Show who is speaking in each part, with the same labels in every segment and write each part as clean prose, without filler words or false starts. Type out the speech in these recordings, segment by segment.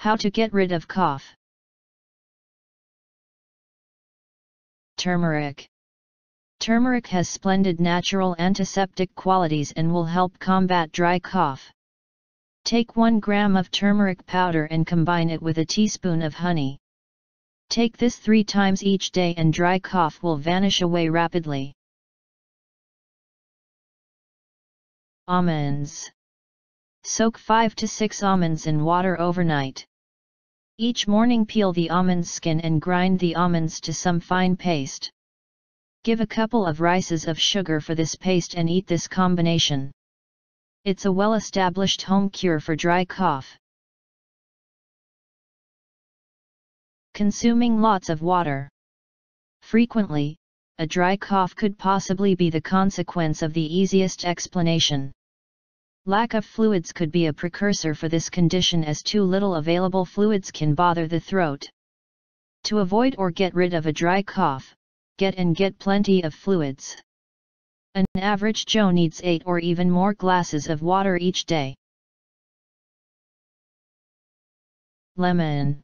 Speaker 1: How to get rid of cough. Turmeric. Turmeric has splendid natural antiseptic qualities and will help combat dry cough. Take 1 gram of turmeric powder and combine it with a teaspoon of honey. Take this 3 times each day and dry cough will vanish away rapidly. Almonds. Soak 5 to 6 almonds in water overnight. Each morning peel the almond skin and grind the almonds to some fine paste. Give a couple of rices of sugar for this paste and eat this combination. It's a well-established home cure for dry cough. Consuming lots of water. Frequently, a dry cough could possibly be the consequence of the easiest explanation. Lack of fluids could be a precursor for this condition, as too little available fluids can bother the throat. To avoid or get rid of a dry cough, get plenty of fluids. An average Joe needs 8 or even more glasses of water each day. Lemon.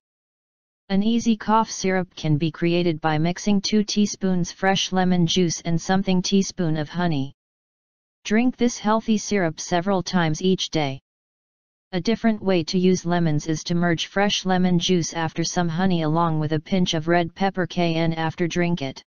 Speaker 1: An easy cough syrup can be created by mixing 2 teaspoons fresh lemon juice and something teaspoon of honey. Drink this healthy syrup several times each day. A different way to use lemons is to merge fresh lemon juice after some honey along with a pinch of red pepper cayenne after drink it.